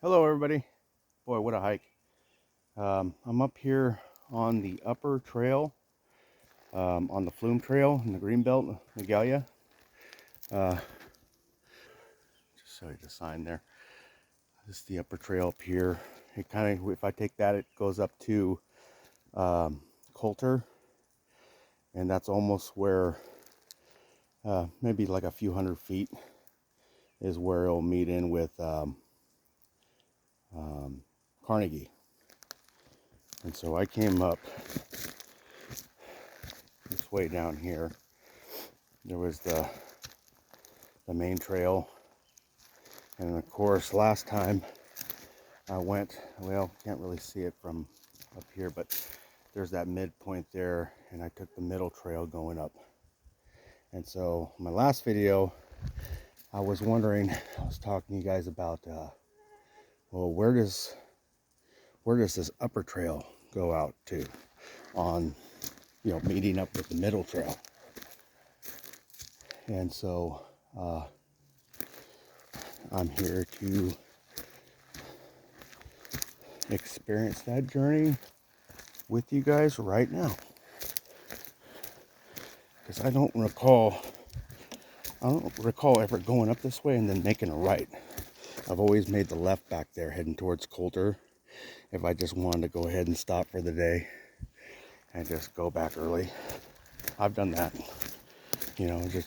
Hello everybody. Boy, what a hike. I'm up here on the upper trail, on the Flume trail in the Greenbelt, Magalia. Uh, just show you the sign there. This is the upper trail up here. It kind of, if I take that, it goes up to Coulter, and that's almost where, maybe like a few hundred feet is where it'll meet in with Carnegie. And so I came up this way down here. There was the main trail, and of course last time I went, well, can't really see it from up here, but there's that midpoint there, and I took the middle trail going up. And so my last video, I was wondering, I was talking to you guys about, well, where does this upper trail go out to on, meeting up with the middle trail? And so I'm here to experience that journey with you guys right now, because I don't recall ever going up this way and then making a right. I've always made the left back there heading towards Coulter if I just wanted to go ahead and stop for the day and just go back early. I've done that.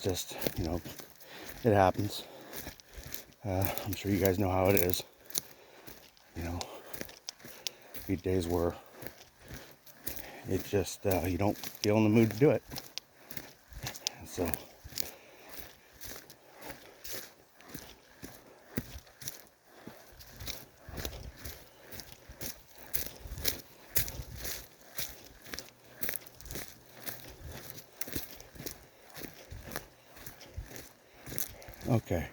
Just it happens. I'm sure you guys know how it is. These days where it just, you don't feel in the mood to do it. And so, okay.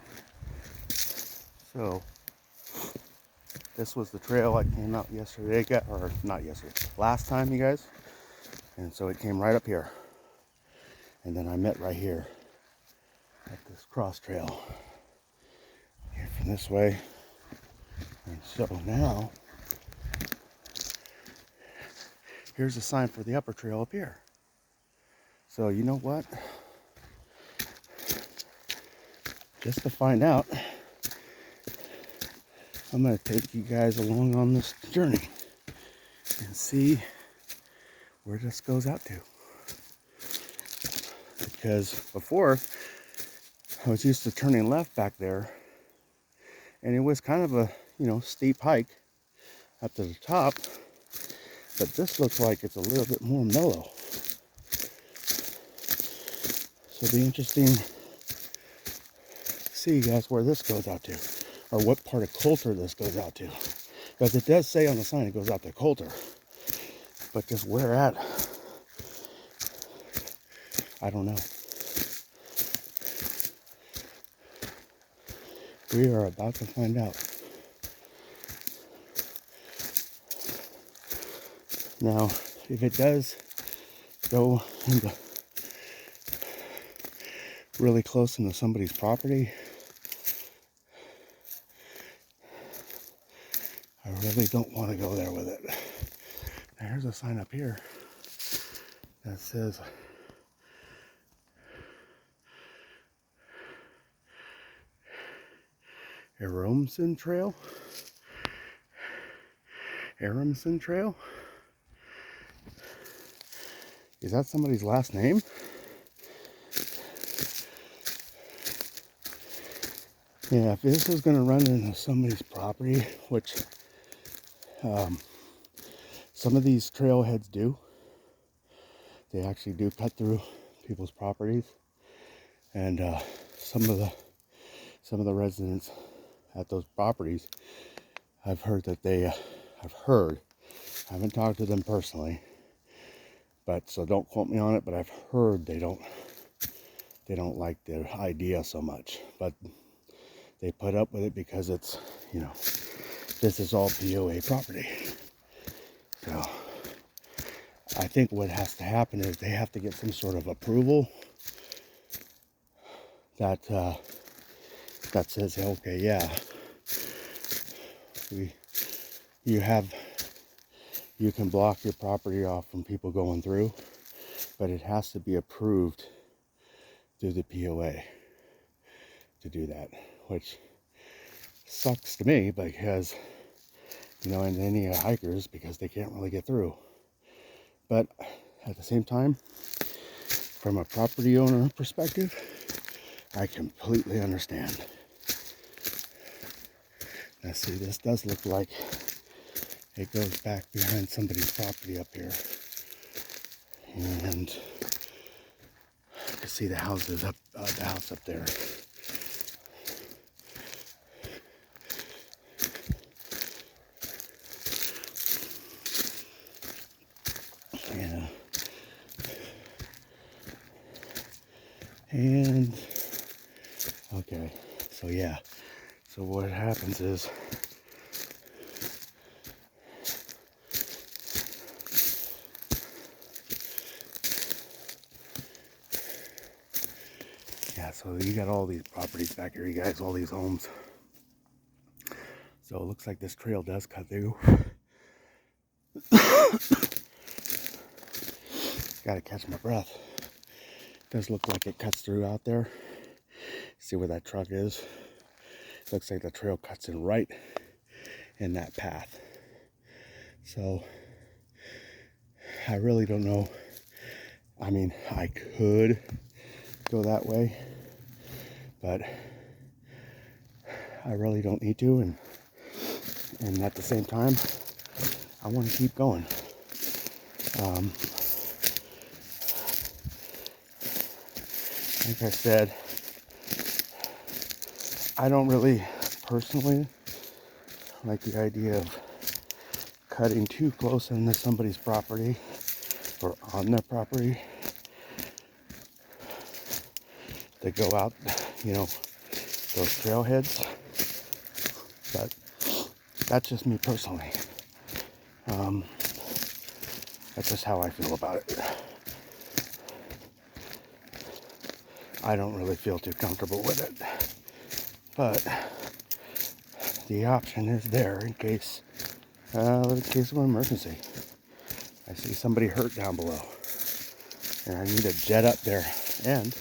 So, this was the trail I came out yesterday, or not yesterday, last time, you guys. And so it came right up here. And then I met right here at this cross trail. Here from this way. And so now, here's a sign for the upper trail up here. So you know what? Just to find out, I'm going to take you guys along on this journey and see where this goes out to. Because before, I was used to turning left back there, and it was kind of a, steep hike up to the top, but this looks like it's a little bit more mellow. So it'll be interesting to see, guys, where this goes out to, or what part of Coulter this goes out to. Because it does say on the sign it goes out to Coulter, but just where at, I don't know. We are about to find out. Now, if it does go into really close into somebody's property, I really don't want to go there with it. There's a sign up here that says Aronson Trail. Aronson Trail? Is that somebody's last name? Yeah, if this is going to run into somebody's property, which some of these trailheads do, they actually do cut through people's properties, and some of the residents at those properties, I've heard that I haven't talked to them personally, but so don't quote me on it, but I've heard they don't like the idea so much, but they put up with it because it's, this is all POA property. So I think what has to happen is they have to get some sort of approval that says, okay, yeah, You have, you can block your property off from people going through, but it has to be approved through the POA to do that, which sucks to me because, you know, and any hikers, because they can't really get through. But at the same time, from a property owner perspective, I completely understand. Now see, this does look like it goes back behind somebody's property up here. And you can see the houses up, the house up there. Yeah. And okay, so yeah, so what happens is yeah, so you got all these properties back here, you guys, all these homes. So it looks like this trail does cut through. Gotta catch my breath. Does look like it cuts through out there. See where that truck is? Looks like the trail cuts in right in that path. So I really don't know. I mean, I could go that way, but I really don't need to. And at the same time, I want to keep going. Like I said, I don't really personally like the idea of cutting too close into somebody's property or on their property to go out, you know, those trailheads. But that's just me personally. That's just how I feel about it. I don't really feel too comfortable with it, but the option is there in case of an emergency. I see somebody hurt down below, and I need to jet up there. And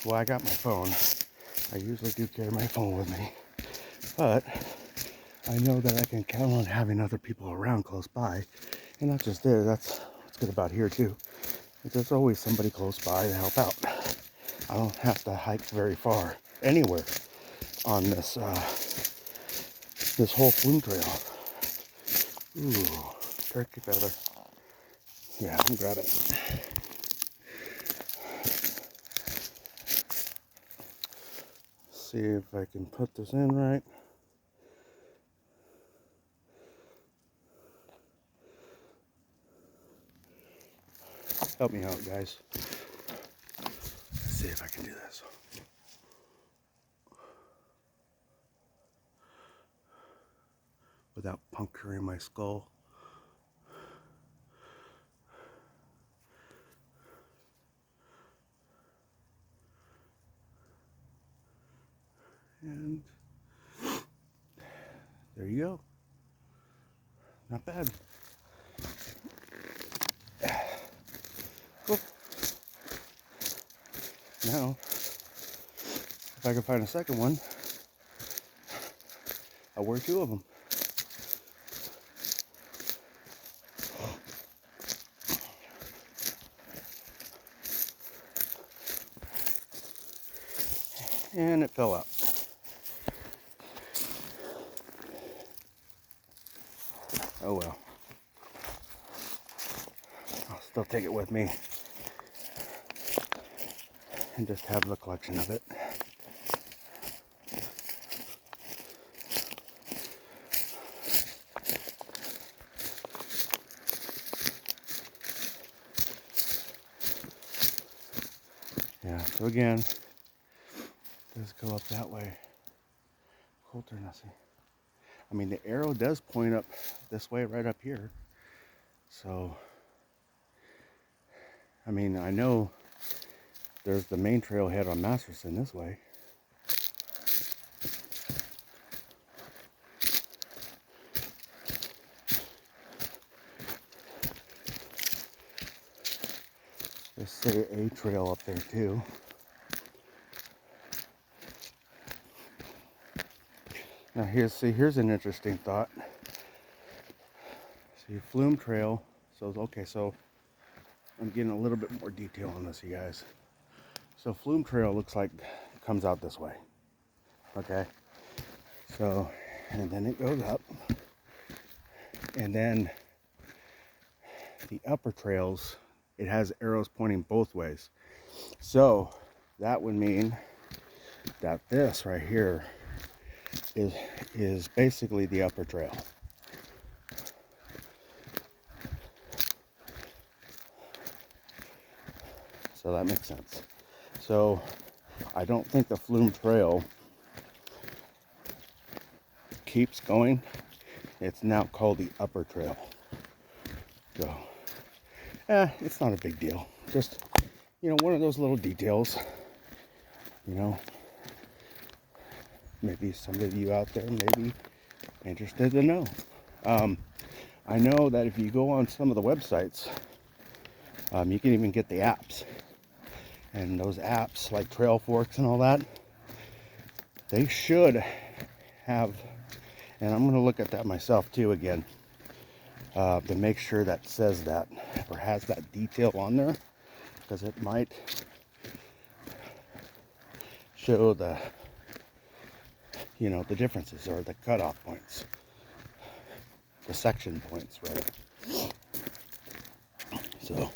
well, I got my phone. I usually do carry my phone with me, but I know that I can count on having other people around close by, and not just there. That's what's good about here too. There's always somebody close by to help out. I don't have to hike very far anywhere on this this whole Flume trail. Ooh, turkey feather. Yeah, I can grab it. See if I can put this in right. Help me out, guys. Let's see if I can do this. Without puncturing my skull. And there you go. Not bad. Cool. Now, if I can find a second one, I'll wear two of them. And it fell out. Oh well. I'll still take it with me and just have the collection of it. Yeah, so again, does go up that way. Coulter, I mean, the arrow does point up this way, right up here. So, I mean, I know there's the main trailhead on Masterson this way. Just say a trail up there too. Now here's an interesting thought. See, Flume Trail. So okay, so I'm getting a little bit more detail on this, you guys. So Flume Trail looks like it comes out this way. Okay. So, and then it goes up, and then the upper trails, it has arrows pointing both ways. So that would mean that this right here is basically the upper trail. So that makes sense. So I don't think the Flume Trail keeps going. It's now called the upper trail. So it's not a big deal. Just, you know, one of those little details, you know. Maybe some of you out there may be interested to know. I know that if you go on some of the websites, you can even get the apps. And those apps like Trail Forks and all that, they should have, and I'm going to look at that myself too again, to make sure that says that or has that detail on there, because it might show the, you know, the differences or the cutoff points, the section points, right? So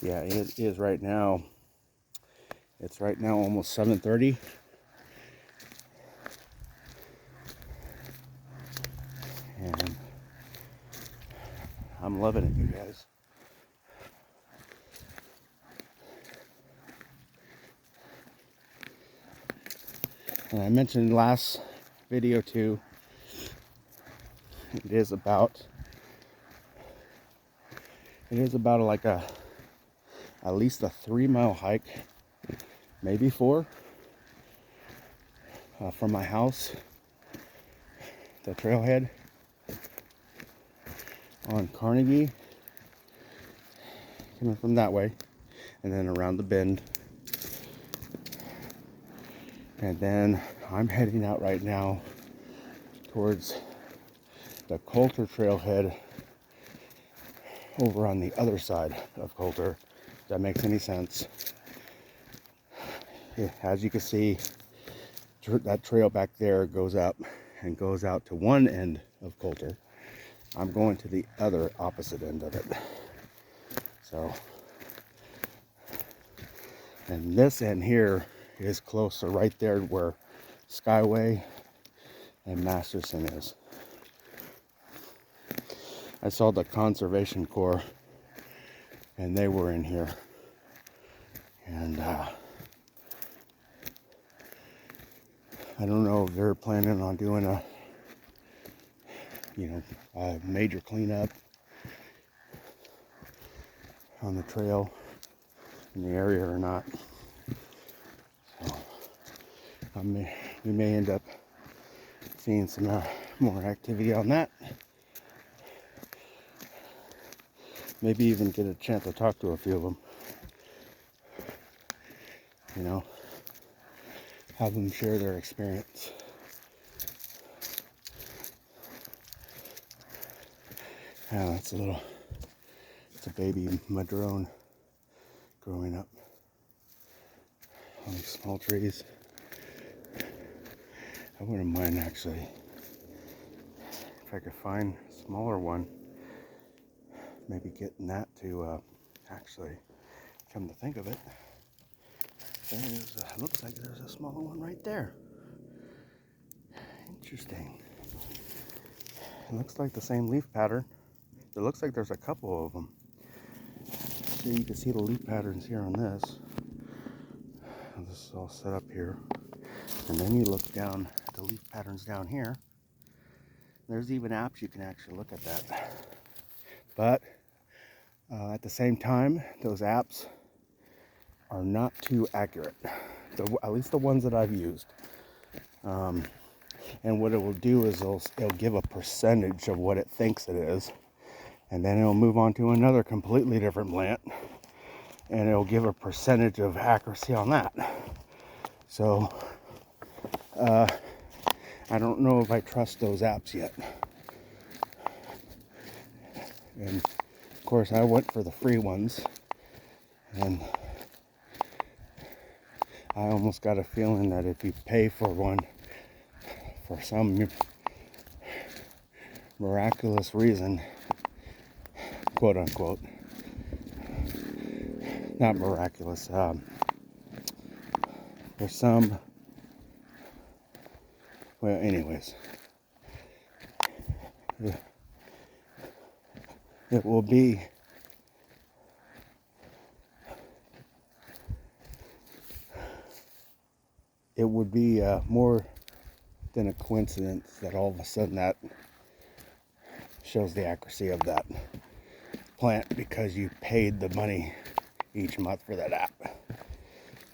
yeah, it is right now. It's right now almost 7:30. And I'm loving it, you guys. And I mentioned last video too, it is about like at least a 3-mile hike, maybe 4, from my house, the trailhead on Carnegie, coming from that way, and then around the bend. And then I'm heading out right now towards the Coulter trailhead over on the other side of Coulter, if that makes any sense. Yeah, as you can see, that trail back there goes up and goes out to one end of Coulter. I'm going to the other opposite end of it. So, and this end here is closer, right there where Skyway and Masterson is. I saw the Conservation Corps, and they were in here, and I don't know if they're planning on doing a major cleanup on the trail in the area or not. So we may end up seeing some more activity on that. Maybe even get a chance to talk to a few of them. You know, have them share their experience. Yeah, it's a baby madrone growing up on these small trees. I wouldn't mind actually, if I could find a smaller one, maybe getting that to actually, come to think of it, looks like there's a smaller one right there. Interesting. It looks like the same leaf pattern. It looks like there's a couple of them. So you can see the leaf patterns here on this. And this is all set up here. And then you look down at the leaf patterns down here. There's even apps you can actually look at that. But at the same time, those apps are not too accurate. At least the ones that I've used. And what it will do is it'll give a percentage of what it thinks it is, and then it'll move on to another completely different plant, and it'll give a percentage of accuracy on that. So I don't know if I trust those apps yet. And of course I went for the free ones, and I almost got a feeling that if you pay for one for some miraculous reason, quote unquote, not miraculous, for some, well, anyways, it will be it would be more than a coincidence that all of a sudden that shows the accuracy of that plant, because you paid the money each month for that app.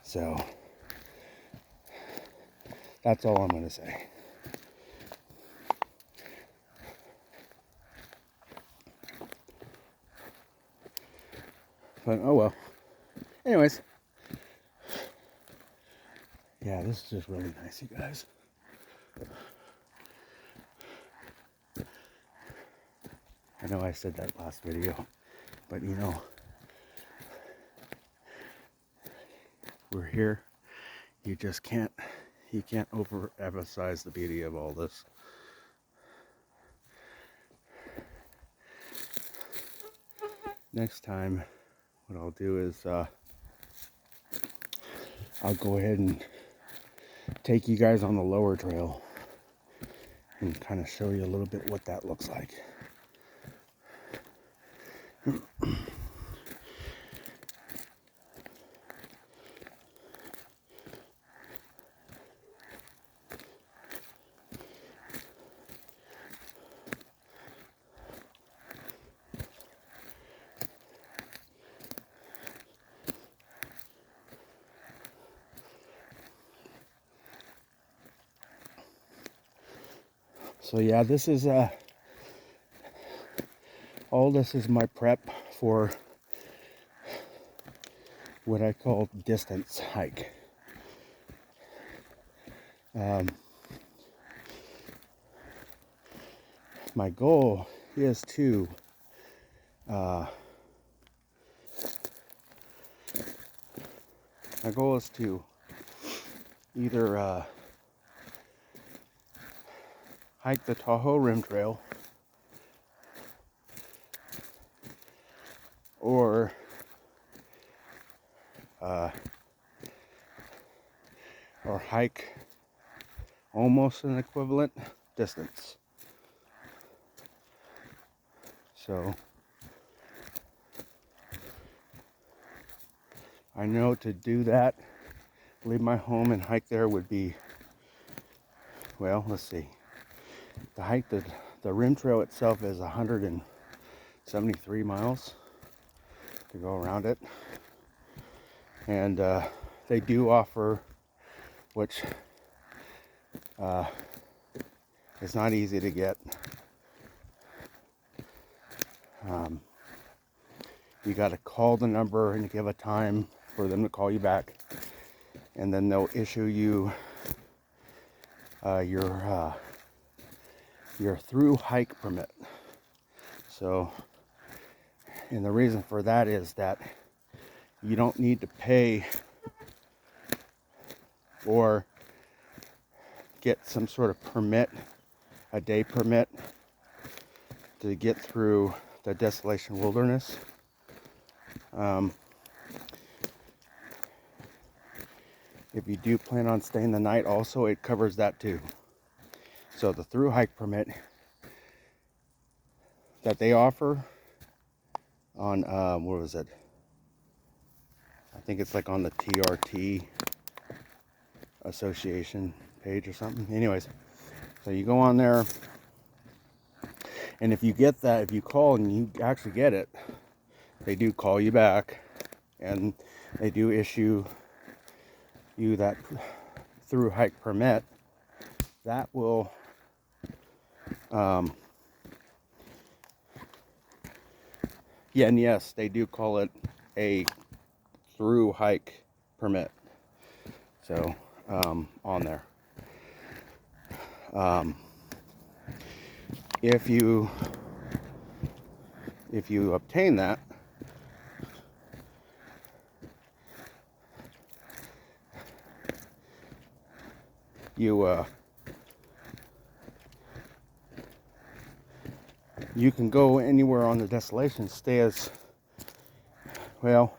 So that's all I'm going to say. But oh well. Anyways, yeah, this is just really nice, you guys. I know I said that last video, but you know, we're here. You can't overemphasize the beauty of all this. Next time, what I'll do is I'll go ahead and take you guys on the lower trail and kind of show you a little bit what that looks like. So yeah, this is all this is my prep for what I call distance hike. My goal is to either hike the Tahoe Rim Trail or hike almost an equivalent distance. So I know to do that, leave my home and hike there would be, well, let's see. To hike the rim trail itself is 173 miles to go around it. And they do offer, which is not easy to get. You got to call the number and give a time for them to call you back, and then they'll issue you your through hike permit. So, and the reason for that is that you don't need to pay or get some sort of permit, a day permit, to get through the Desolation Wilderness. If you do plan on staying the night, also it covers that too. So the through hike permit that they offer on what was it? I think it's like on the TRT Association page or something. Anyways, so you go on there, and if you get that, if you call and you actually get it, they do call you back, and they do issue you that through hike permit. that will yeah, and yes, they do call it a through hike permit. So on there, if you obtain that, you can go anywhere on the desolation, stay as well.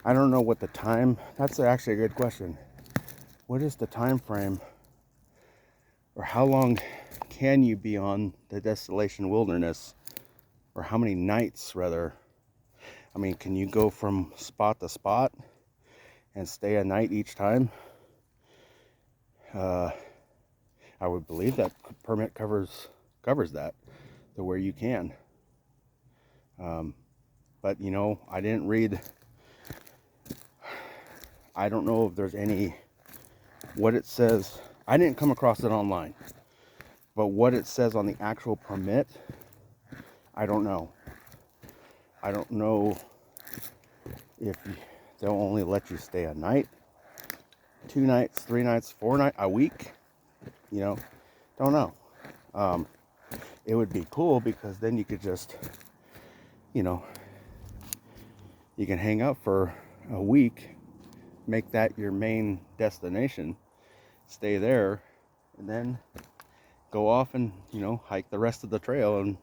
I don't know what the time, that's actually a good question. What is the time frame, or how long can you be on the desolation wilderness, or how many nights rather? I mean, can you go from spot to spot and stay a night each time? I would believe that permit covers that to where you can. But you know, I didn't read, I don't know if there's any, what it says, I didn't come across it online, but what it says on the actual permit, I don't know. I don't know if they'll only let you stay a night, 2 nights, 3 nights, 4 nights, a week, you know, don't know. It would be cool because then you could just, you know, you can hang out for a week, make that your main destination, stay there, and then go off and, you know, hike the rest of the trail, and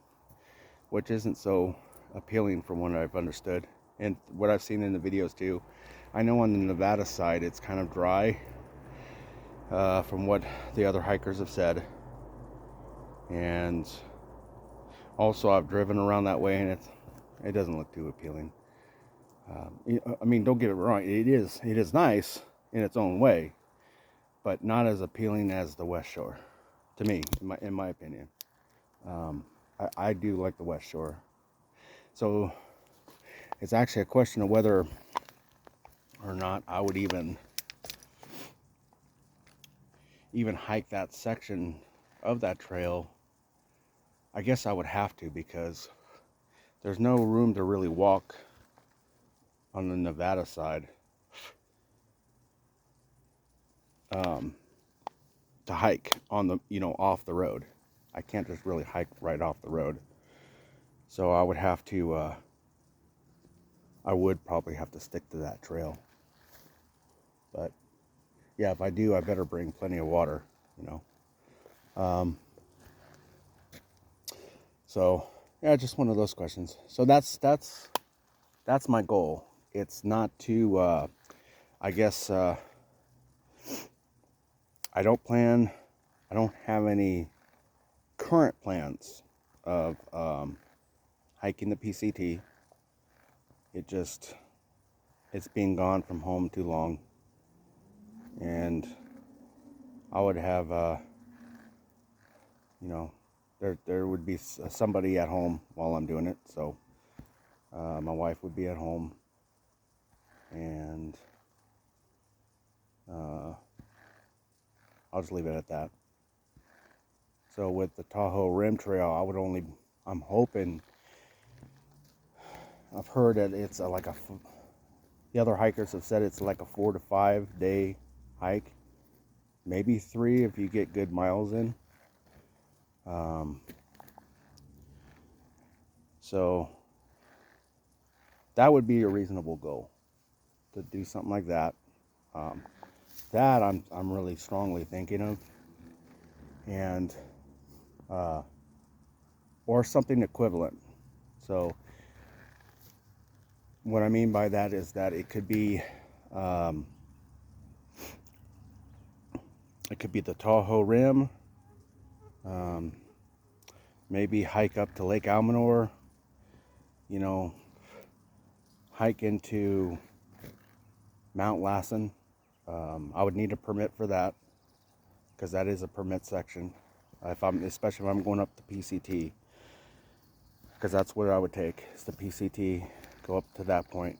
which isn't so appealing from what I've understood and what I've seen in the videos too. I know on the Nevada side it's kind of dry, from what the other hikers have said, and also I've driven around that way and it doesn't look too appealing. I mean, don't get me wrong, it is nice in its own way, but not as appealing as the West Shore to me, in my opinion. I do like the West Shore. So it's actually a question of whether or not I would even hike that section of that trail. I guess I would have to, because there's no room to really walk on the Nevada side, to hike on the, you know, off the road. I can't just really hike right off the road. So I would have to, I would probably have to stick to that trail. But yeah, if I do, I better bring plenty of water, you know. So yeah, just one of those questions. So that's my goal. It's not to, I guess, I don't have any current plans of hiking the PCT. It's been gone from home too long, and I would have, you know, there would be somebody at home while I'm doing it. So my wife would be at home, and I'll just leave it at that. So with the Tahoe Rim Trail, I'm hoping, I've heard that it's the other hikers have said it's like a 4 to 5 day hike, maybe 3 if you get good miles in. So that would be a reasonable goal, to do something like that. That I'm really strongly thinking of, and or something equivalent. So what I mean by that is that it could be the Tahoe Rim, maybe hike up to Lake Almanor, you know, hike into Mount Lassen. I would need a permit for that, because that is a permit section. Especially if I'm going up the PCT, because that's what I would take, is the PCT, go up to that point.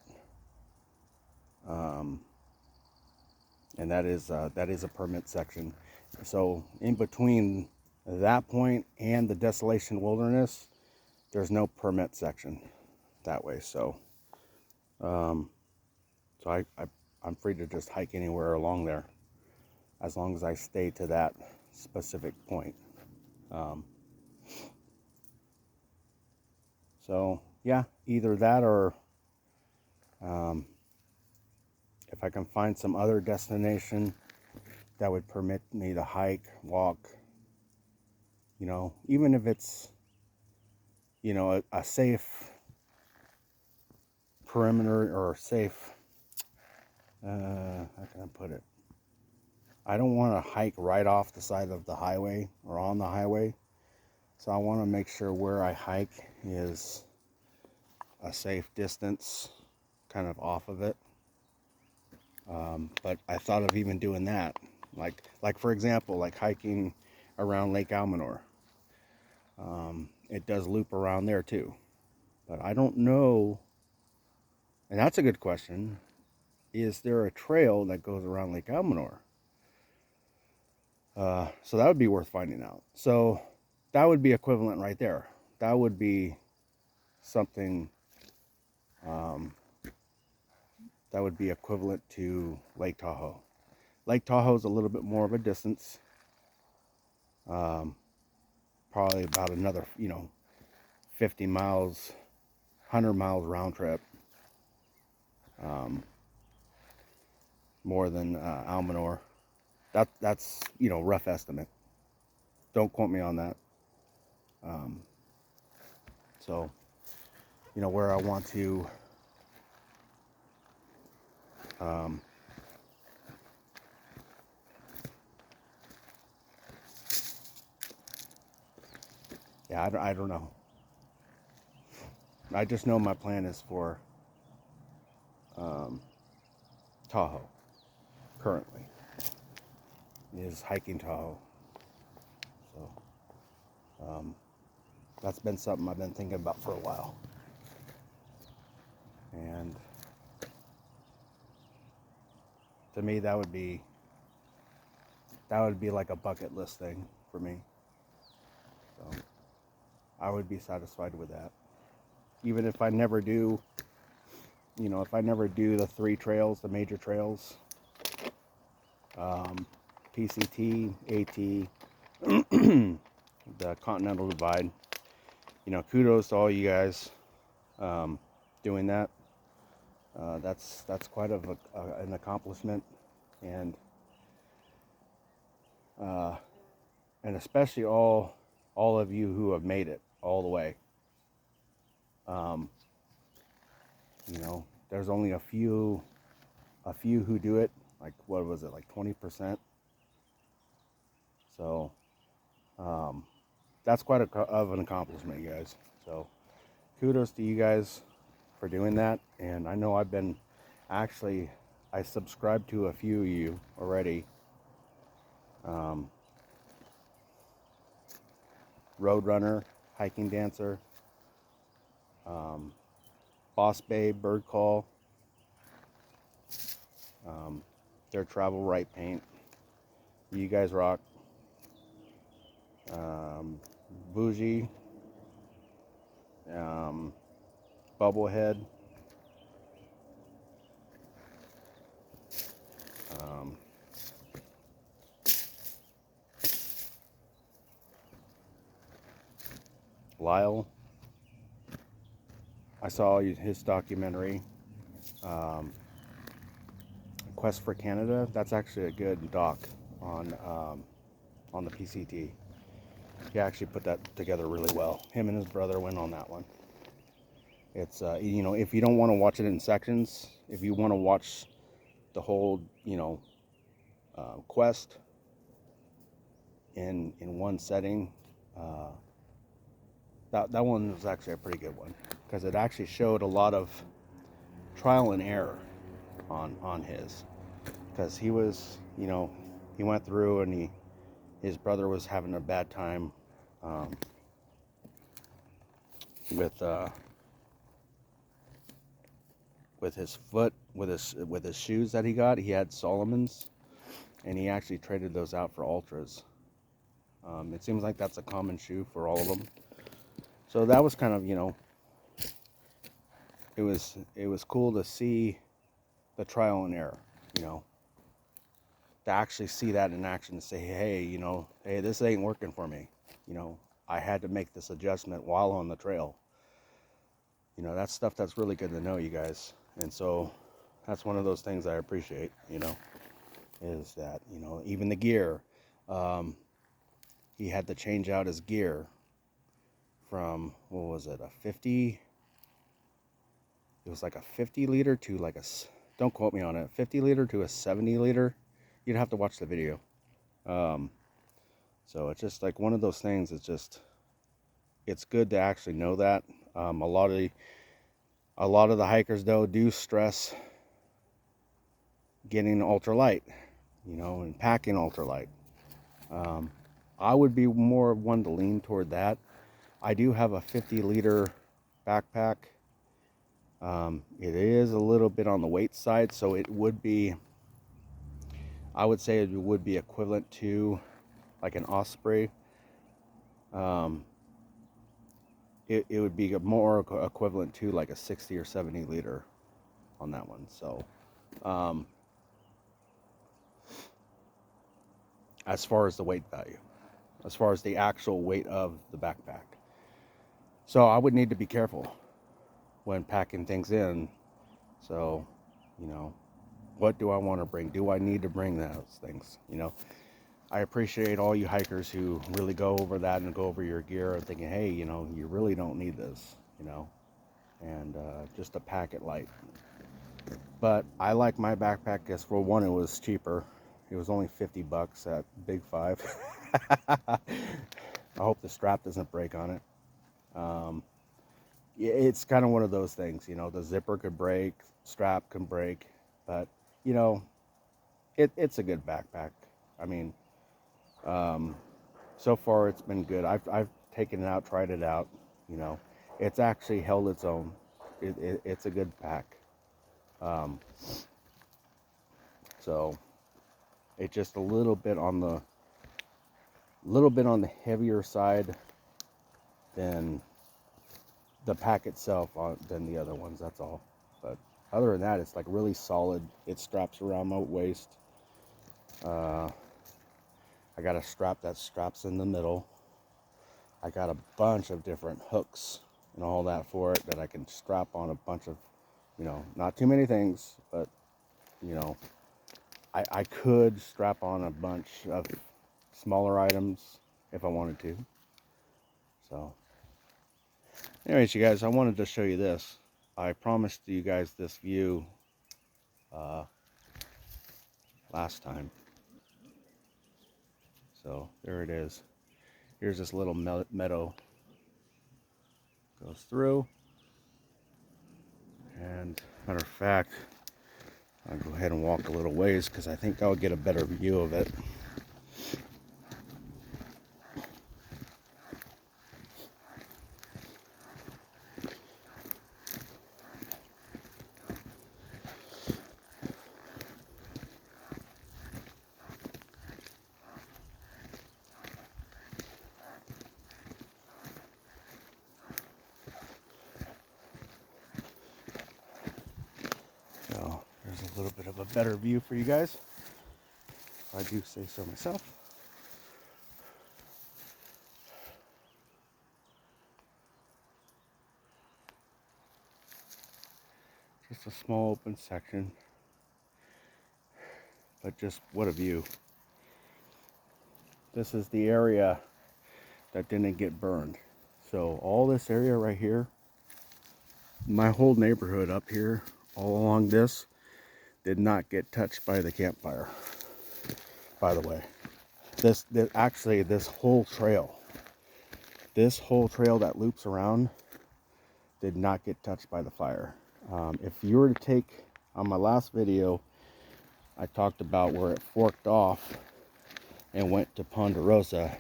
and that is a permit section. So in between that point and the Desolation Wilderness, there's no permit section that way. So I'm free to just hike anywhere along there, as long as I stay to that specific point. So yeah, either that, or if I can find some other destination that would permit me to hike, walk, even if it's, a safe perimeter, or safe, how can I put it? I don't want to hike right off the side of the highway or on the highway. So I want to make sure where I hike is a safe distance kind of off of it. But I thought of even doing that. Like for example, like hiking around Lake Almanor. It does loop around there too. But I don't know, and that's a good question. Is there a trail that goes around Lake Almanor? So that would be worth finding out. So that would be equivalent right there. That would be something that would be equivalent to Lake Tahoe. Lake Tahoe is a little bit more of a distance. Probably about another, 50 miles, 100 miles round trip. More than Almanor. That's rough estimate. Don't quote me on that. So where I want to yeah, I don't know. I just know my plan is for Tahoe. Currently is hiking Tahoe. So that's been something I've been thinking about for a while, and to me that would be like a bucket list thing for me. So I would be satisfied with that, even if I never do the 3 trails, the major trails, PCT, AT, the Continental Divide. Kudos to all you guys doing that. That's quite of an accomplishment, and especially all of you who have made it all the way. There's only a few who do it. Like, what was it, like 20%? So that's quite of an accomplishment, you guys. So kudos to you guys for doing that. And I know I subscribed to a few of you already. Roadrunner, Hiking Dancer, Boss Babe, Bird Call, their Travel Right Paint. You guys rock. Bougie, Bubblehead, Lyle. I saw his documentary, Quest for Canada. That's actually a good doc on the PCT. He actually put that together really well. Him and his brother went on that one. It's if you don't want to watch it in sections, if you want to watch the whole quest in one setting, that one was actually a pretty good one, because it actually showed a lot of trial and error on his, because he was he went through, and his brother was having a bad time with his foot, with his shoes that he got. He had Solomon's, and he actually traded those out for Ultras. It seems like that's a common shoe for all of them. So that was kind of, you know, it was cool to see the trial and error, you know, to actually see that in action and say, hey, you know, hey, this ain't working for me. You know, I had to make this adjustment while on the trail. You know, that's stuff that's really good to know, you guys. And so that's one of those things I appreciate, you know, is that, you know, even the gear, he had to change out his gear from, what was it, a 50, it was like a 50 liter to like a, don't quote me on it, 50 liter to a 70 liter. You'd have to watch the video. So it's just like one of those things. It's just, it's good to actually know that. A lot of the hikers though do stress getting ultralight, you know, and packing ultralight. I would be more one to lean toward that. I do have a 50 liter backpack. It is a little bit on the weight side, so it would be, I would say it would be equivalent to like an Osprey. It would be more equivalent to like a 60 or 70 liter on that one. So as far as the weight value, as far as the actual weight of the backpack. So I would need to be careful when packing things in. So, you know, what do I want to bring? Do I need to bring those things? You know, I appreciate all you hikers who really go over that and go over your gear and thinking, hey, you know, you really don't need this, you know, and just to pack it light. But I like my backpack because, for one, it was cheaper. It was only $50 at Big Five. I hope the strap doesn't break on it. It's kind of one of those things, you know, the zipper could break, strap can break, but, you know, it's a good backpack. I mean, so far it's been good. I've taken it out, tried it out, you know, it's actually held its own. It's a good pack. So it's just a little bit on the heavier side than the pack itself than the other ones, that's all. But other than that, it's like really solid. It straps around my waist. I got a strap that straps in the middle. I got a bunch of different hooks and all that for it that I can strap on a bunch of, you know, not too many things, but, you know, I could strap on a bunch of smaller items if I wanted to. So anyways, you guys, I wanted to show you this. I promised you guys this view last time. So there it is. Here's this little meadow. Goes through. And matter of fact, I'll go ahead and walk a little ways because I think I'll get a better view of it. So there's a little bit of a better view for you guys, if I do say so myself. Just a small open section, but just what a view. This is the area that didn't get burned. So all this area right here, my whole neighborhood up here, all along this, did not get touched by the campfire. By the way, this whole trail that loops around did not get touched by the fire. If you were to take, on my last video, I talked about where it forked off and went to Ponderosa.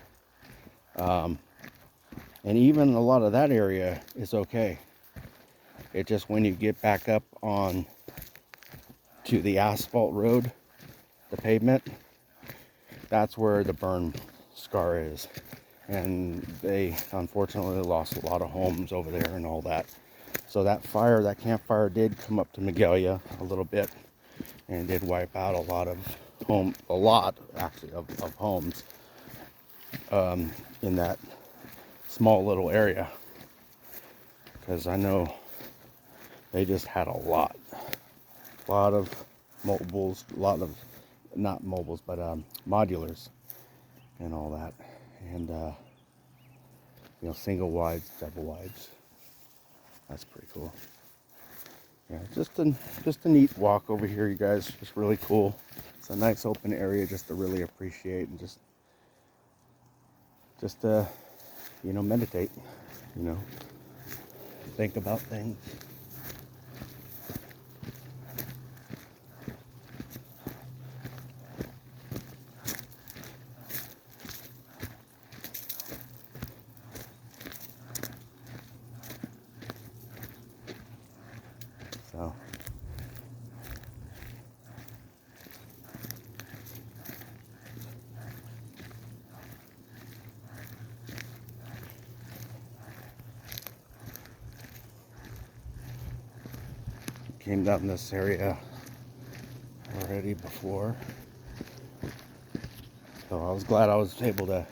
And even a lot of that area is okay. It just, when you get back up on to the asphalt road, the pavement, that's where the burn scar is. And they unfortunately lost a lot of homes over there and all that. So that fire, that campfire did come up to Magalia a little bit and did wipe out a lot of homes in that small little area. Because I know they just had a lot of mobiles, not mobiles, but modulars and all that. And, you know, single wides, double wides. That's pretty cool. Yeah, just a neat walk over here, you guys. Just really cool. It's a nice open area just to really appreciate and just you know, meditate, you know, think about things. So came down this area already before, so I was glad I was able to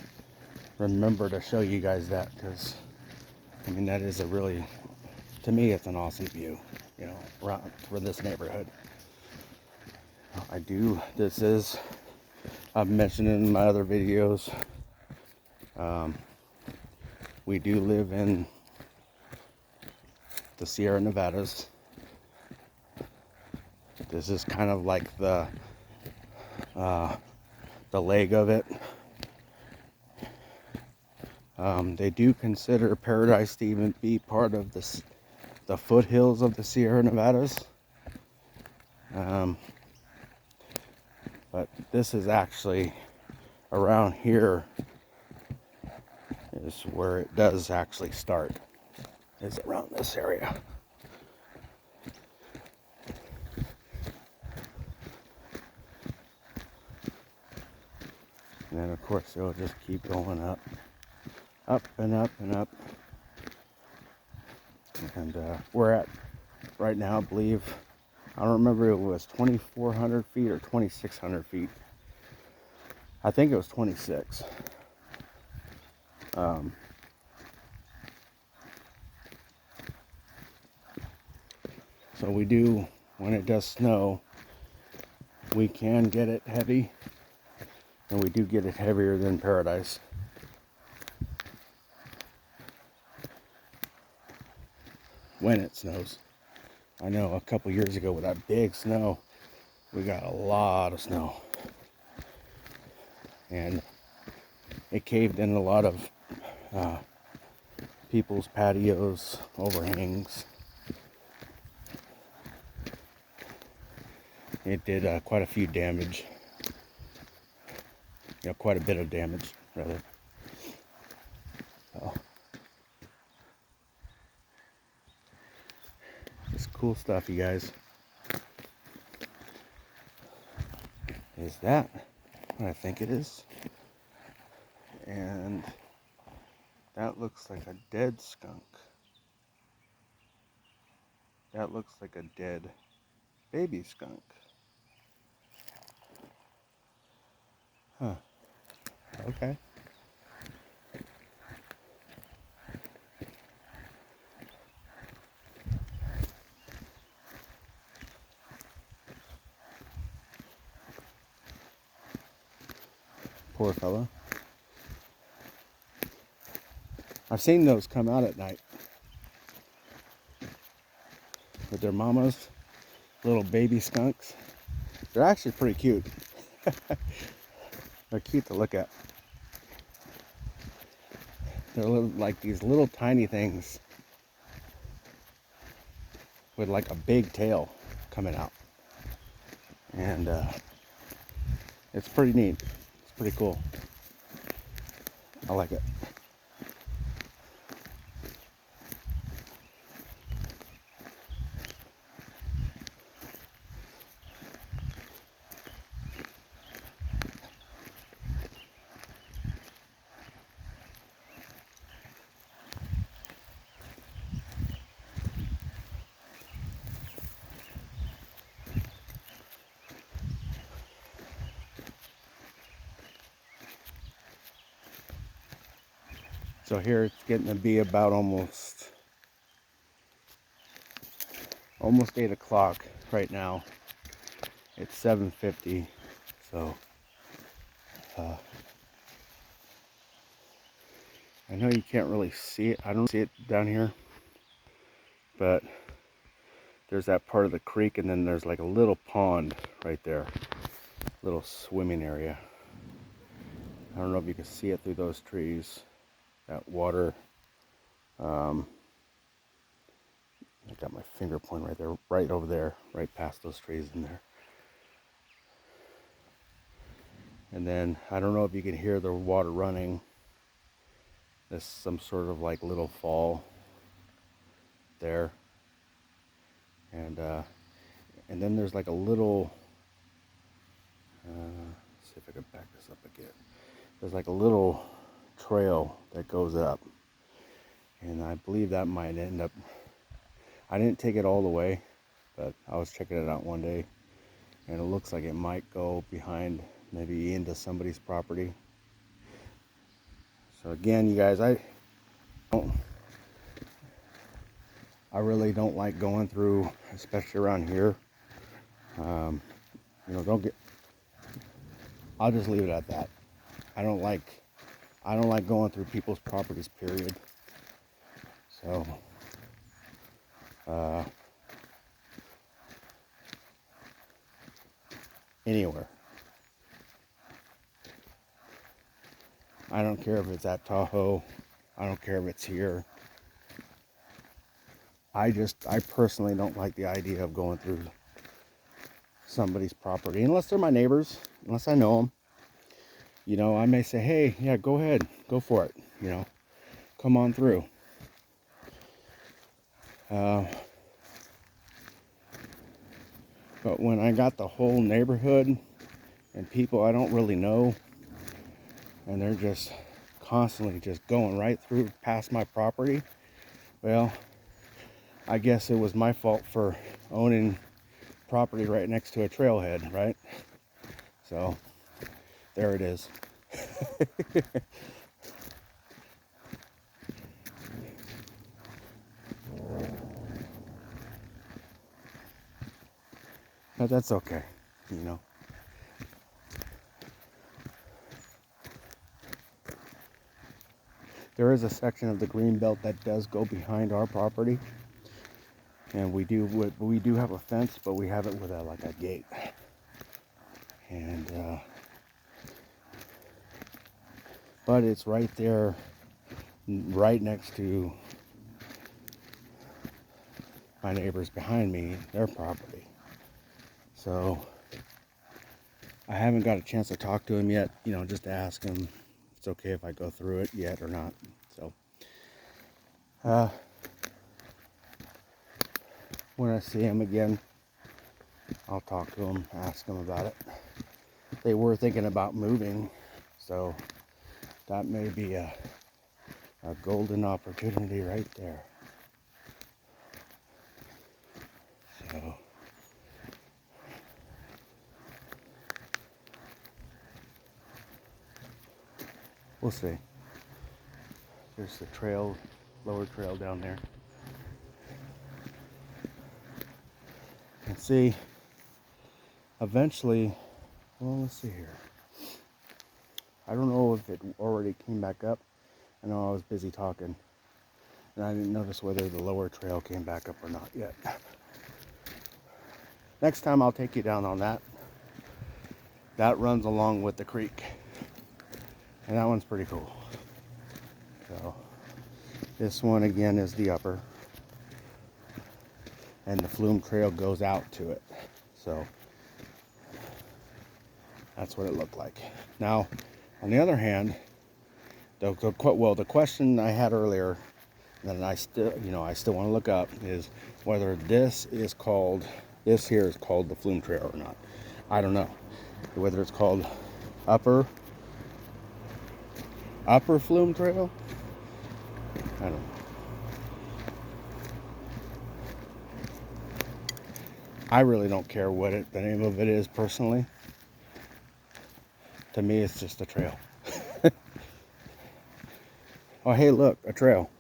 remember to show you guys that, because I mean, that is a really, to me, it's an awesome view, you know, around for this neighborhood. I've mentioned in my other videos, we do live in the Sierra Nevadas. This is kind of like the leg of it. They do consider Paradise to even be part of the foothills of the Sierra Nevadas. But this is actually around here is where it does actually start. Is around this area. And then of course it'll just keep going up and up and up. And we're at right now, I believe, I don't remember if it was 2,400 feet or 2,600 feet. I think it was 26. So we do, when it does snow, we can get it heavy, and we do get it heavier than Paradise. When it snows. I know a couple years ago with that big snow, we got a lot of snow. And it caved in a lot of people's patios, overhangs. It did quite a few damage. You know, quite a bit of damage, rather. So, it's cool stuff, you guys. Is that what I think it is? And that looks like a dead skunk. That looks like a dead baby skunk. Huh. Okay. Poor fella. I've seen those come out at night with their mamas, little baby skunks. They're actually pretty cute. They're cute to look at. They're like these little tiny things with like a big tail coming out. And it's pretty neat. It's pretty cool. I like it. So here it's getting to be about almost 8 o'clock right now. It's 7:50. So I know you can't really see it. I don't see it down here, but there's that part of the creek, and then there's like a little pond right there, little swimming area. I don't know if you can see it through those trees. That water. I got my finger pointing right there, right over there, right past those trees in there. And then I don't know if you can hear the water running. There's some sort of like little fall there, and then there's like a little. See if I can back this up again. There's like a little trail that goes up, and I believe that might end up. I didn't take it all the way, but I was checking it out one day, and it looks like it might go behind, maybe into somebody's property. So again, you guys, I really don't like going through, especially around here. You know, I'll just leave it at that. I don't like going through people's properties, period. So anywhere. I don't care if it's at Tahoe. I don't care if it's here. I personally don't like the idea of going through somebody's property, unless they're my neighbors, unless I know them. You know, I may say, hey, yeah, go ahead, go for it, you know, come on through. But when I got the whole neighborhood and people I don't really know, and they're just constantly just going right through past my property, well, I guess it was my fault for owning property right next to a trailhead, right? So there it is. But that's okay, you know. There is a section of the Greenbelt that does go behind our property, and we do have a fence, but we have it with like a gate. And but it's right there, right next to my neighbors behind me, their property. So I haven't got a chance to talk to him yet, you know, just to ask him if it's okay if I go through it yet or not. So when I see him again, I'll talk to him, ask him about it. They were thinking about moving, so that may be a golden opportunity right there. So we'll see. There's the trail, lower trail down there. And see, eventually, well, let's see here. I don't know if it already came back up. I know I was busy talking, and I didn't notice whether the lower trail came back up or not yet. Next time I'll take you down on that. That runs along with the creek, and that one's pretty cool. So this one again is the upper, and the Flume trail goes out to it. So that's what it looked like. Now, on the other hand, the question I had earlier that I still want to look up is whether this here is called the Flume trail or not. I don't know whether it's called upper Flume trail. I don't know. I really don't care what the name of it is personally. To me, it's just a trail. Oh, hey, look, a trail.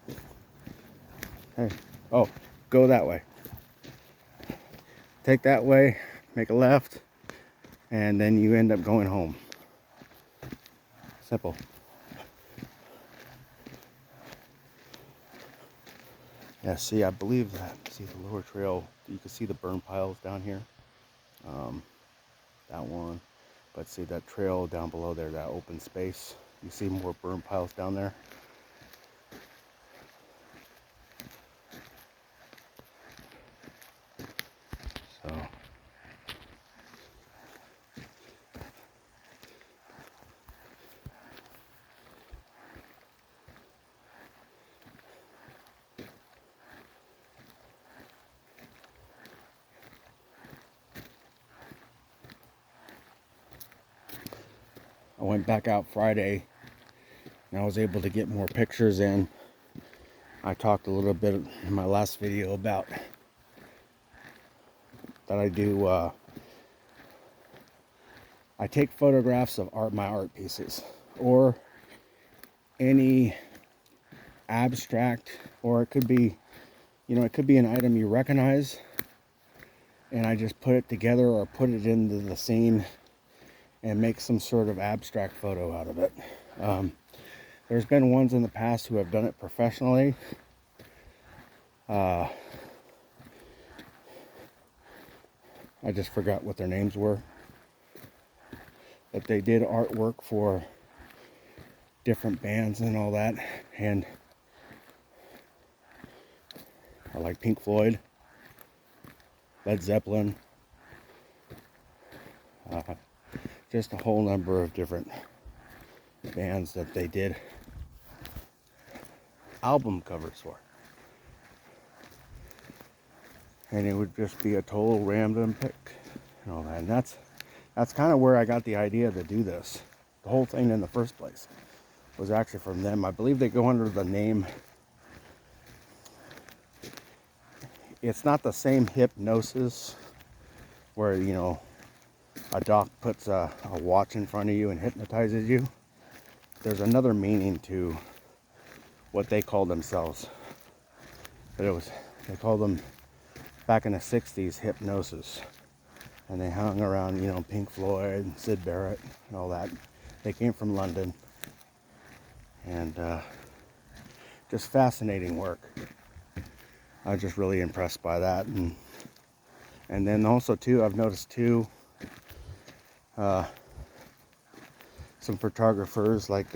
Hey, oh, go that way. Take that way, make a left, and then you end up going home. Simple. Yeah, see, I believe that. See the lower trail, you can see the burn piles down here. That one. But see that trail down below there, that open space. You see more burn piles down there. So I went back out Friday and I was able to get more pictures in. I talked a little bit in my last video about that I do I take photographs of my art pieces or any abstract, or it could be, it could be an item you recognize, and I just put it together or put it into the scene and make some sort of abstract photo out of it. There's been ones in the past who have done it professionally. I just forgot what their names were. But they did artwork for different bands and all that. And I like Pink Floyd, Led Zeppelin, just a whole number of different bands that they did album covers for. And it would just be a total random pick and all that. And that's kind of where I got the idea to do this. The whole thing in the first place was actually from them. I believe they go under the name, it's not the same hypnosis where, a doc puts a watch in front of you and hypnotizes you. There's another meaning to what they call themselves. But they called them back in the 60s hypnosis. And they hung around, Pink Floyd and Sid Barrett and all that. They came from London. And just fascinating work. I was just really impressed by that. And then also too, I've noticed too, some photographers like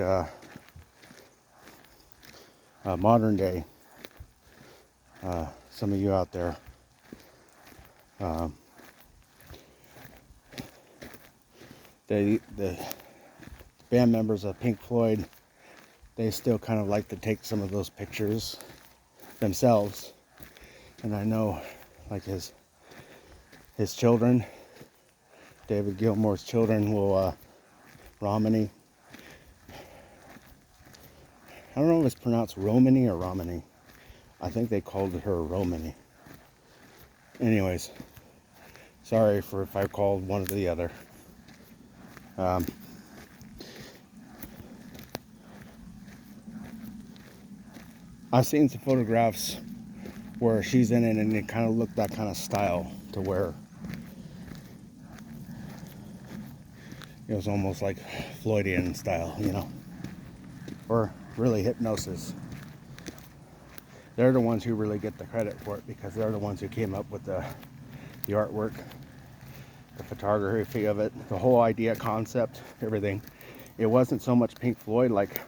modern day, some of you out there, the band members of Pink Floyd, they still kind of like to take some of those pictures themselves. And I know, like his children, David Gilmour's children will, Romany. I don't know if it's pronounced Romany or Romany. I think they called her Romany. Anyways, sorry for if I called one or the other. I've seen some photographs where she's in it and it kind of looked that kind of style to where it was almost like Floydian style, or really hypnosis. They're the ones who really get the credit for it because they're the ones who came up with the artwork, the photography of it, the whole idea, concept, everything. It wasn't so much Pink Floyd, like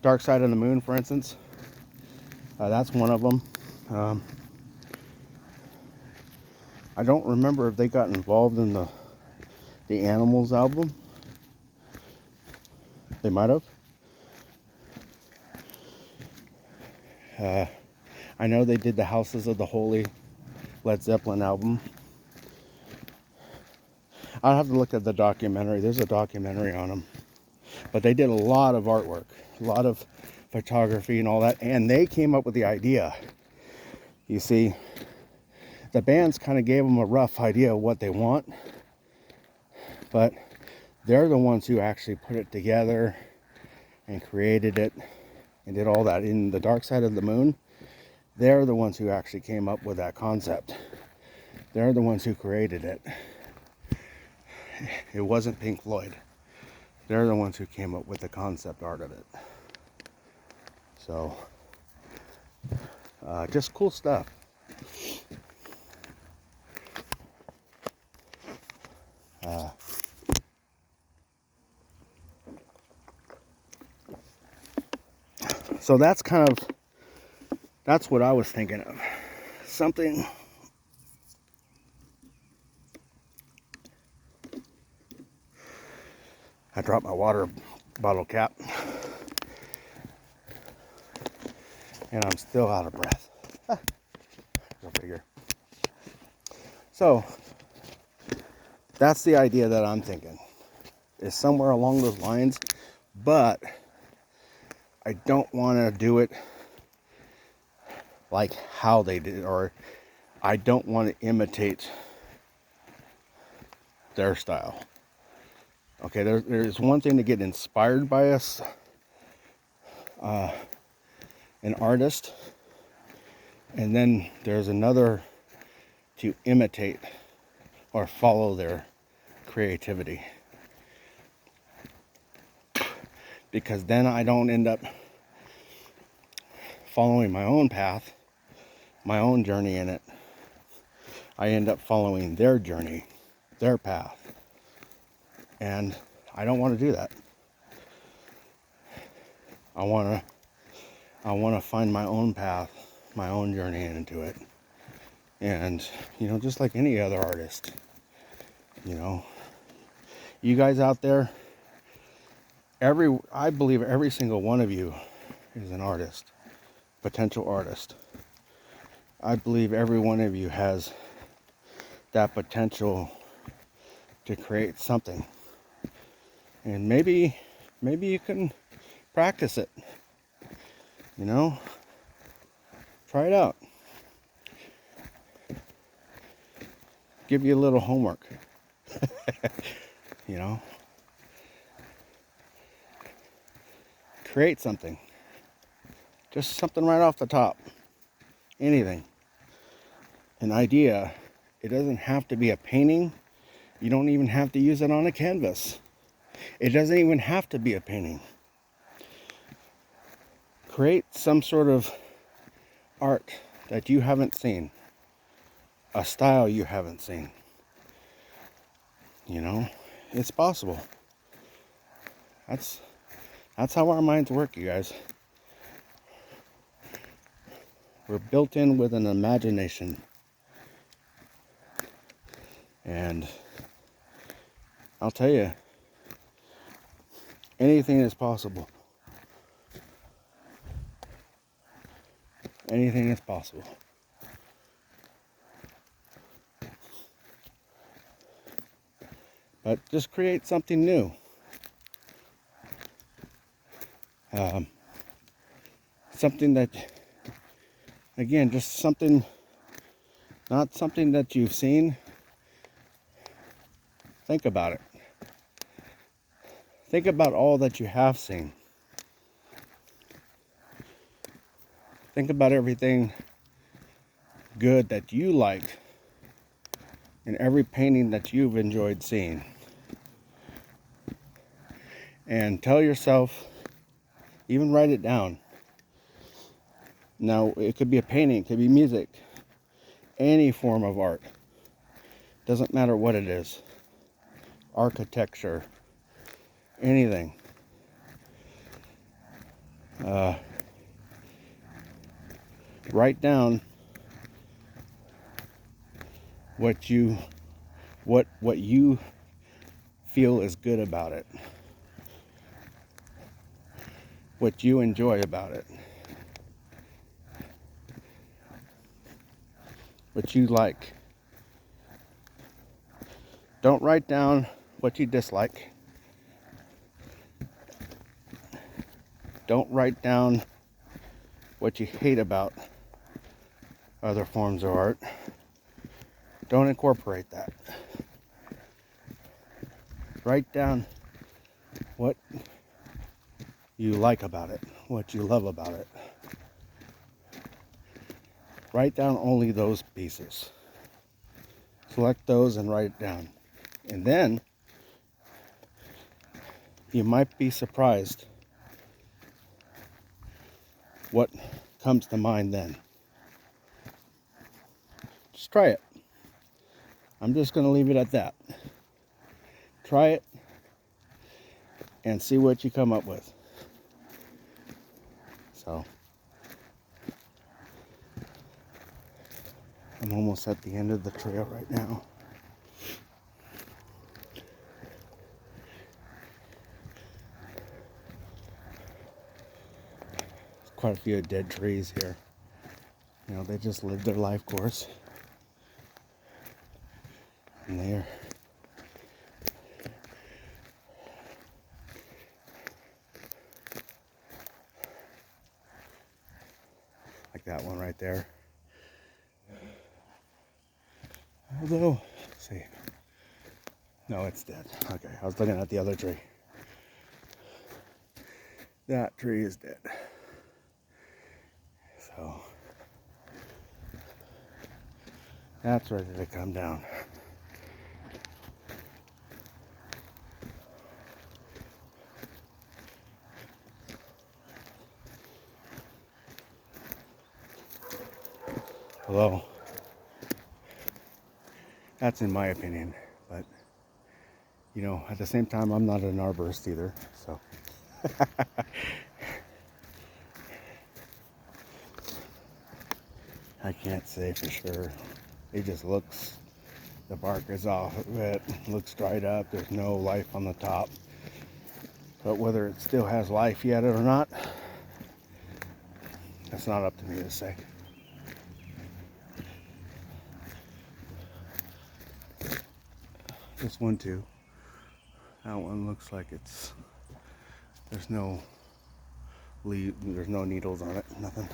Dark Side of the Moon, for instance. That's one of them. I don't remember if they got involved in the Animals album. They might have. I know they did the Houses of the Holy Led Zeppelin album. I'll have to look at the documentary. There's a documentary on them. But they did a lot of artwork, a lot of photography and all that. And they came up with the idea. You see, the bands kind of gave them a rough idea of what they want. But they're the ones who actually put it together and created it. and did all that in The Dark Side of the Moon. They're the ones who actually came up with that concept. They're the ones who created it. It wasn't Pink Floyd. They're the ones who came up with the concept art of it. So, just cool stuff. So that's what I was thinking of. Something I dropped my water bottle cap and I'm still out of breath. Go figure. So that's the idea that I'm thinking, is somewhere along those lines, but I don't want to do it like how they did, or I don't want to imitate their style. Okay, there's one thing to get inspired by an artist, and then there's another to imitate or follow their creativity. Because then I don't end up following my own path, my own journey in it. I end up following their journey, their path. And I don't want to do that. I want to find my own path, my own journey into it. And, just like any other artist, you guys out there, I believe every single one of you is an artist, potential artist. I believe every one of you has that potential to create something. And maybe you can practice it. Try it out. Give you a little homework. Create something. Just something right off the top. Anything. An idea. It doesn't have to be a painting. You don't even have to use it on a canvas. It doesn't even have to be a painting. Create some sort of art that you haven't seen. A style you haven't seen. It's possible. That's how our minds work, you guys. We're built in with an imagination. And I'll tell you, anything is possible. Anything is possible. But just create something new. Something that, again, just something, not something that you've seen. Think about it. Think about all that you have seen. Think about everything good that you like in every painting that you've enjoyed seeing. And tell yourself, even write it down. Now, it could be a painting, it could be music, any form of art. Doesn't matter what it is. Architecture, anything. Write down what you feel is good about it. What you enjoy about it. What you like. Don't write down what you dislike. Don't write down what you hate about other forms of art. Don't incorporate that. Write down what you like about it, what you love about it. Write down only those pieces. Select those and write it down. And then you might be surprised what comes to mind then. Just try it. I'm just going to leave it at that. Try it and see what you come up with. So, I'm almost at the end of the trail right now. There's quite a few dead trees here. You know, they just lived their life course. And they're like that one right there. Although, let's see. No, it's dead. Okay, I was looking at the other tree. That tree is dead. So, that's ready to come down. Although, that's in my opinion, but you know, at the same time, I'm not an arborist either, so. I can't say for sure. It just looks, the bark is off of it, looks dried up, there's no life on the top. But whether it still has life yet or not, that's not up to me to say. This one too. That one looks like it's, there's no leaf, there's no needles on it, nothing.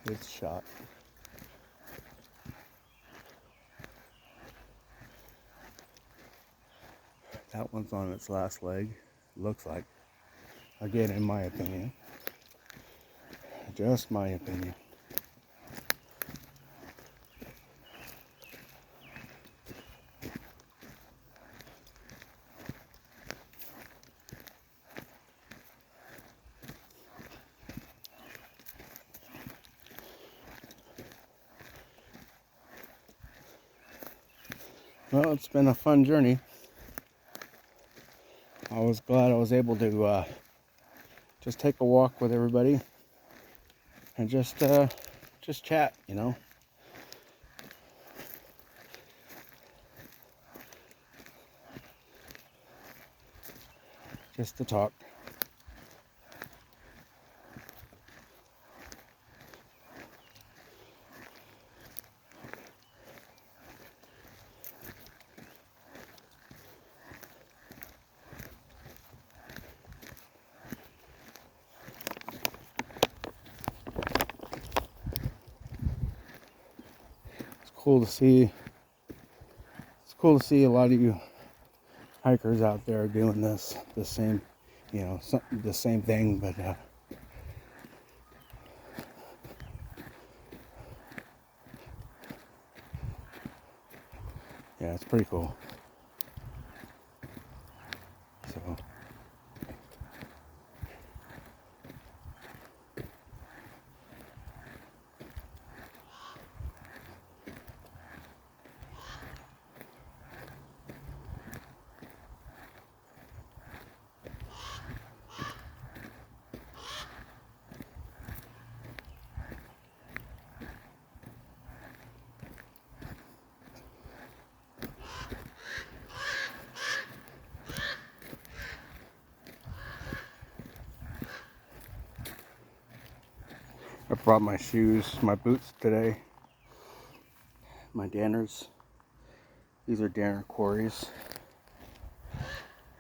It's shot. That one's on its last leg, looks like. Again, in my opinion. Just my opinion. Well, it's been a fun journey. I was glad I was able to just take a walk with everybody and just chat, you know. Just to talk. Cool to see. It's cool to see a lot of you hikers out there doing the same, you know, the same thing, but yeah, it's pretty cool. So. I brought my shoes, my boots today, my Danners. These are Danner Quarries.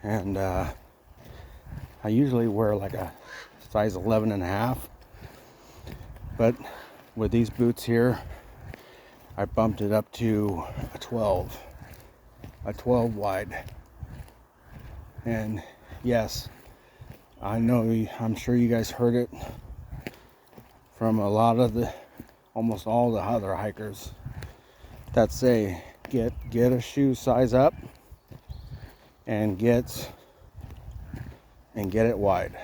And I usually wear like a size 11.5. But with these boots here, I bumped it up to a 12 wide. And yes, I know, I'm sure you guys heard it from a lot of almost all the other hikers that say get a shoe size up and get it wide.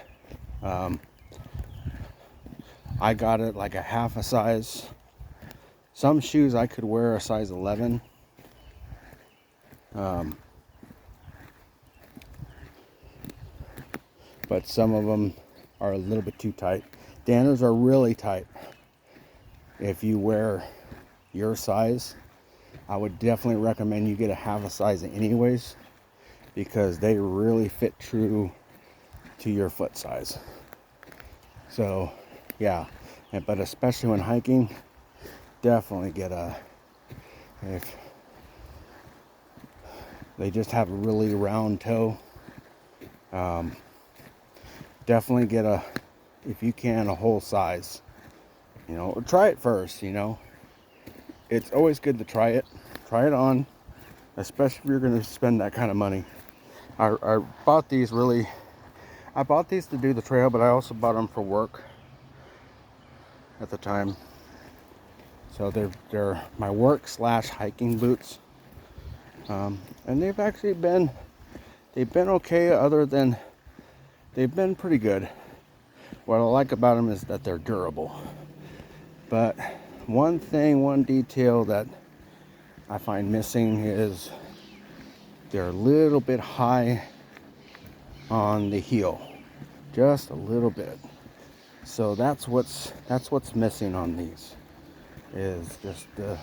I got it like a half a size. Some shoes I could wear a size 11. But some of them are a little bit too tight. Danners are really tight. If you wear your size, I would definitely recommend you get a half a size anyways, because they really fit true to your foot size. So yeah, but especially when hiking, definitely get if they just have a really round toe, definitely get if you can, a whole size, or try it first. It's always good to try it on, especially if you're going to spend that kind of money. I bought these to do the trail, but I also bought them for work at the time. So they're my work / hiking boots, and they've actually been okay. Other than they've been pretty good. What I like about them is that they're durable. But one detail that I find missing is they're a little bit high on the heel, just a little bit. So that's what's missing on these, is just the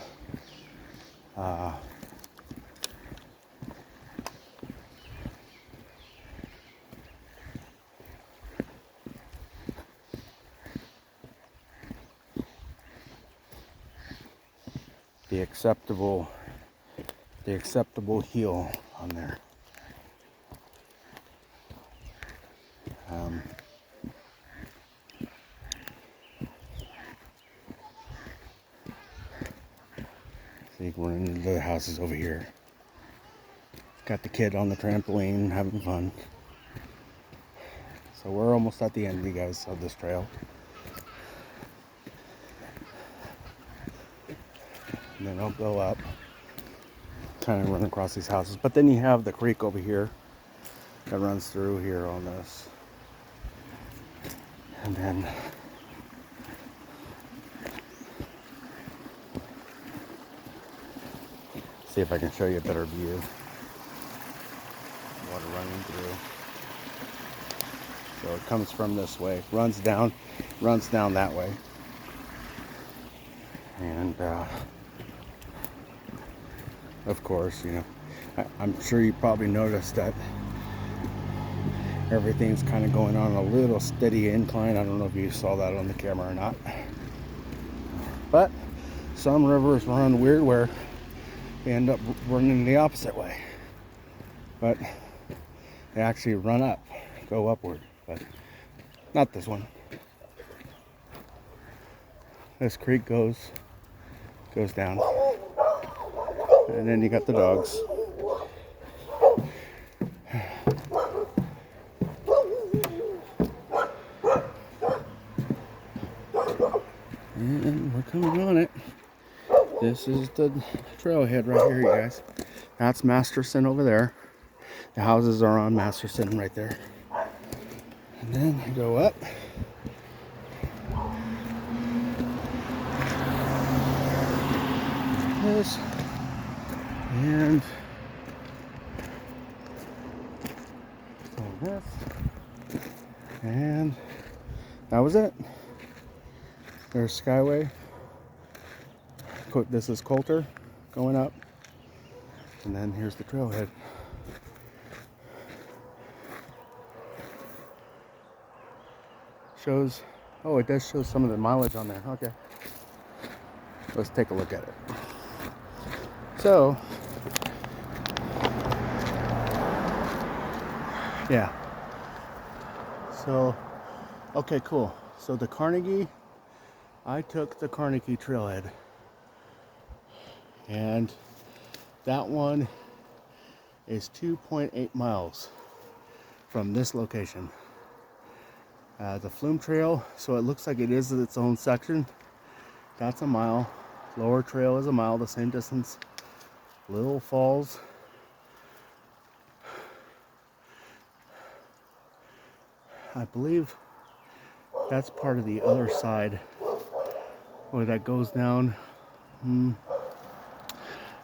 acceptable heel on there. See, we're in the houses over here. Got the kid on the trampoline having fun. So we're almost at the end, you guys, of this trail. And then I'll go up, kind of run across these houses. But then you have the creek over here that runs through here on this. And then see if I can show you a better view. Water running through. So it comes from this way, runs down that way. And of course, I'm sure you probably noticed that everything's kind of going on a little steady incline. I don't know if you saw that on the camera or not. But some rivers run weird where they end up running the opposite way. But they actually run up, go upward. But not this one. This creek goes down. And then you got the dogs. And we're coming on it. This is the trailhead right here, you guys. That's Masterson over there. The houses are on Masterson right there. And then you go up. This. And this. And that was it. There's Skyway. This is Coulter going up. And then here's the trailhead. Shows, oh, it does show some of the mileage on there. Okay. Let's take a look at it. So, yeah. So, okay, cool. So the Carnegie, I took the Carnegie trailhead. And that one is 2.8 miles. from this location. The Flume Trail, so it looks like it is its own section. That's a mile. Lower Trail is a mile, the same distance. Little Falls, I believe that's part of the other side where that goes down, and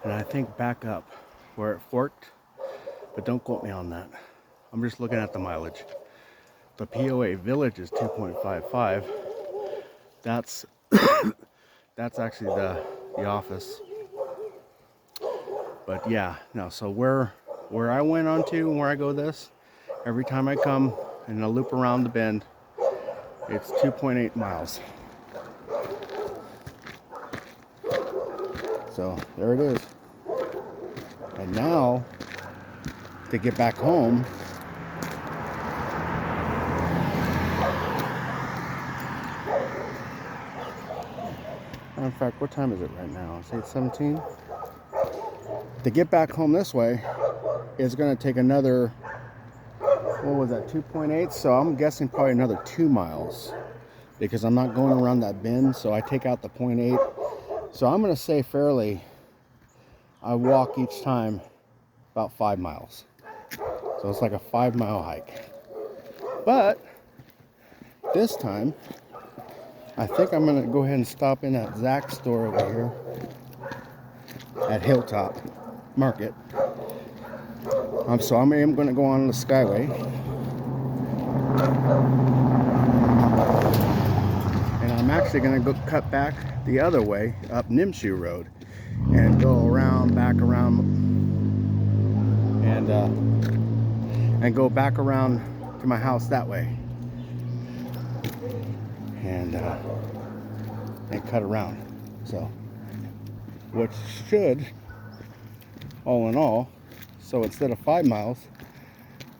I think back up where it forked, but don't quote me on that. I'm just looking at the mileage. The POA Village is 2.55. That's that's actually the office. But yeah, no, so where I went onto and where I go this, every time I come and I loop around the bend, it's 2.8 miles. So there it is. And now to get back home, in fact, what time is it right now? It's 8:17. To get back home this way is going to take another, what was that, 2.8? So I'm guessing probably another 2 miles because I'm not going around that bend. So I take out the 0.8. So I'm going to say fairly, I walk each time about 5 miles. So it's like a 5-mile hike. But this time, I think I'm going to go ahead and stop in at Zach's store over here at Hilltop Market. So I'm going to go on the Skyway. And I'm actually going to go cut back the other way up Nimshoe Road and go around, back around, and go back around to my house that way. And cut around. So, which should, all in all, so instead of 5 miles,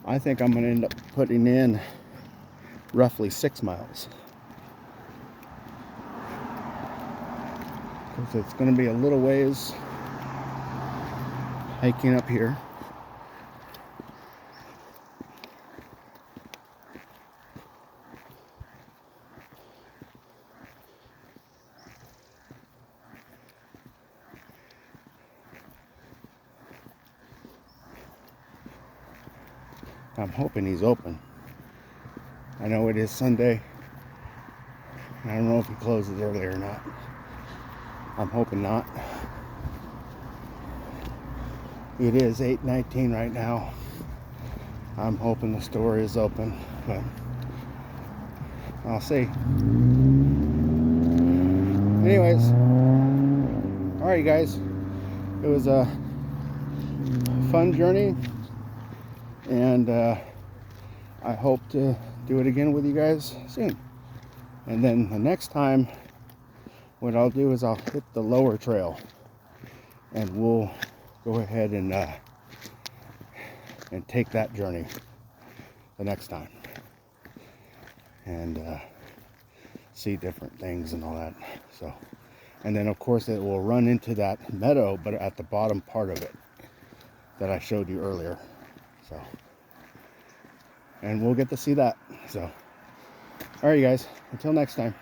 I think I'm going to end up putting in roughly 6 miles. Because it's going to be a little ways hiking up here. I'm hoping he's open. I know it is Sunday. I don't know if he closes early or not. I'm hoping not. It is 8:19 right now. I'm hoping the store is open, but I'll see. Anyways, all right, guys. It was a fun journey, and I hope to do it again with you guys soon. And then the next time, what I'll do is I'll hit the lower trail, and we'll go ahead and take that journey the next time, and see different things and all that. So, and then of course it will run into that meadow, but at the bottom part of it that I showed you earlier. So, and we'll get to see that. So, all right, you guys, until next time.